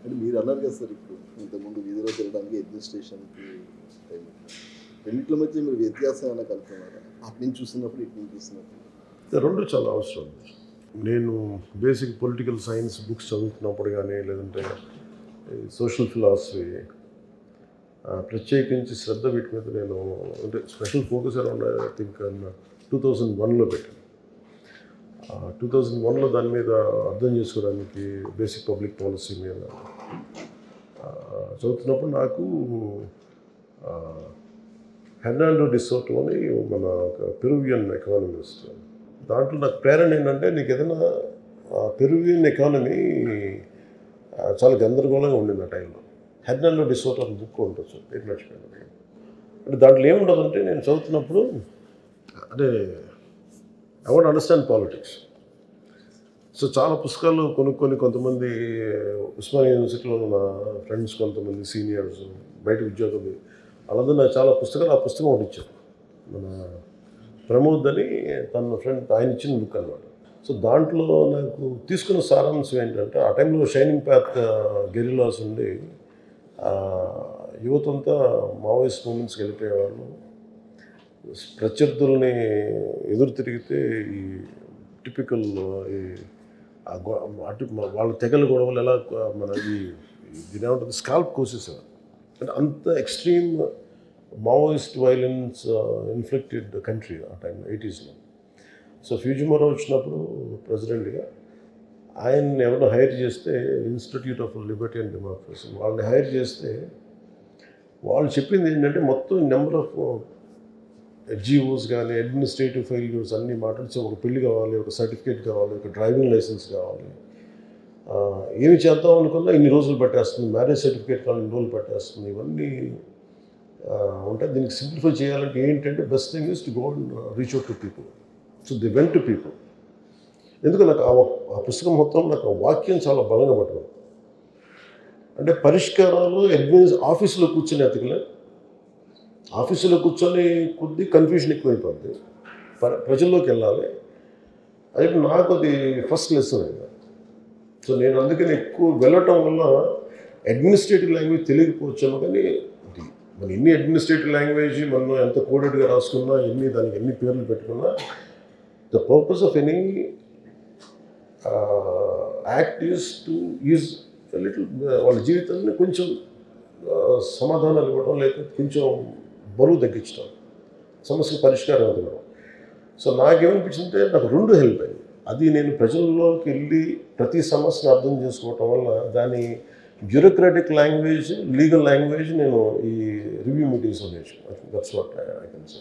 అంటే మీరు అన్నారు కదా సార్, ఇప్పుడు ఇంతకుముందు వీధిలో తిరగడానికి అడ్మినిస్ట్రేషన్కి రెండింటి మధ్య మీరు వ్యత్యాసం ఏమైనా కలుపుతున్నారా? అటు నుంచి చూసినప్పుడు ఇటు నుంచి చూసినప్పుడు రెండు చాలా అవసరం. నేను బేసిక్ పొలిటికల్ సైన్స్ బుక్స్ చదువుతున్నప్పుడు కానీ లేదంటే సోషల్ ఫిలాసఫీ ప్రత్యేకించి శ్రద్ధ వీటి మీద నేను అంటే special focus around I think 2001లో పెట్టాను. 2001లో దాని మీద అర్థం చేసుకోవడానికి బేసిక్ పబ్లిక్ పాలసీ మీద చదువుతున్నప్పుడు నాకు హెర్నాండో డి సోటో అని మన పెరువియన్ ఎకానమిస్ట్, దాంట్లో నాకు ప్రేరణ ఏంటంటే నీకు ఏదైనా పెరువియన్ ఎకానమీ చాలా గందరగోళంగా ఉండింది ఆ టైంలో. హెర్నాండో డి సోటో అని బుక్ ఉండొచ్చు, పేరు మర్చిపోయాను. అంటే దాంట్లో ఏముండదంటే నేను చదువుతున్నప్పుడు అంటే I want understand politics. So చాలా పుస్తకాలు కొనుక్కొని కొంతమంది ఉస్మానియా యూనివర్సిటీలో నా ఫ్రెండ్స్, కొంతమంది సీనియర్స్, బయట ఉద్యోగులు వాళ్ళందరూ నాకు చాలా పుస్తకాలు ఆ పుస్తకం ఒకటి ఇచ్చారు. మన ప్రమోద్ అని తన ఫ్రెండ్ ఆయన ఇచ్చిన బుక్ అనమాట. సో దాంట్లో నాకు తీసుకున్న సారాంశం ఏంటంటే ఆ టైంలో షైనింగ్ పాత్ గెరిలాస్ ఉండి యువతంతా మావోయిస్ట్ మూమెంట్స్కి వెళ్ళిపోయేవాళ్ళు. ప్రత్యర్థుల్ని ఎదురు తిరిగితే ఈ టిపికల్ అటు వాళ్ళ తెగల గొడవలు ఎలా మన దీని ఏమంటుంది స్కాల్ప్ కోసేసేవారు. అంటే అంత extreme Maoist violence inflicted country ఆ టైం 80sలో. సో ఫ్యూజిమోరో వచ్చినప్పుడు ప్రెసిడెంట్గా ఆయన్ని ఎవరినో హైర్ చేస్తే institute of Liberty and democracy వాళ్ళని హైర్ చేస్తే వాళ్ళు చెప్పింది ఏంటంటే మొత్తం నెంబర్ ఆఫ్ ఎఫ్జిఓస్ కానీ అడ్మినిస్ట్రేటివ్ ఫెయిల్యూర్స్ అన్నీ మాట్లాడితే ఒక పెళ్లి కావాలి, ఒక సర్టిఫికేట్ కావాలి, ఒక డ్రైవింగ్ లైసెన్స్ కావాలి, ఏమి చేద్దాం అనుకున్నా ఇన్ని రోజులు పట్టేస్తుంది, మ్యారేజ్ సర్టిఫికేట్ కావాలి ఇన్ని రోజులు పట్టేస్తుంది, ఇవన్నీ ఉంటాయి. దీనికి సింప్లిఫై చేయాలంటే ఏంటంటే best thing is to go and reach out to people. So the went to people. ఎందుకంటే నాకు ఆ పుస్తకం మొత్తం నాకు ఆ వాక్యం చాలా బలంగా పట్టుకుంది. అంటే పరిష్కారాలు ఆఫీసులో కూర్చొని ఎతకలే, ఆఫీసులో కూర్చొని కొద్ది కన్ఫ్యూజన్ ఎక్కువైపోద్ది, ప్రజల్లోకి వెళ్ళాలి. అది నాకు అది ఫస్ట్ లెసన్ అయింది. సో నేను అందుకని ఎక్కువ వెళ్ళటం వల్ల అడ్మినిస్ట్రేటివ్ లాంగ్వేజ్ తెలియకపోవచ్చాను, కానీ మన ఎన్ని అడ్మినిస్ట్రేటివ్ లాంగ్వేజ్ మనం ఎంత కోడెడ్గా రాసుకున్నా, దానికి ఎన్ని పేర్లు పెట్టుకున్నా, the purpose of any act is to use little వాళ్ళ జీవితాన్ని కొంచెం సమాధానాలు ఇవ్వడం, లేకపోతే కొంచెం బరువు తగ్గించడం, సమస్య పరిష్కారం ఇవ్వడం. సో నాకేమనిపించిందంటే నాకు రెండు హెల్ప్ అయింది. అది నేను ప్రజల్లోకి వెళ్ళి ప్రతి సమస్యను అర్థం చేసుకోవటం వల్ల దాని బ్యూరోక్రాటిక్ లాంగ్వేజ్, లీగల్ లాంగ్వేజ్ నేను ఈ రివ్యూ మీటింగ్స్లో నేర్చుకున్నాను. That's what I can say.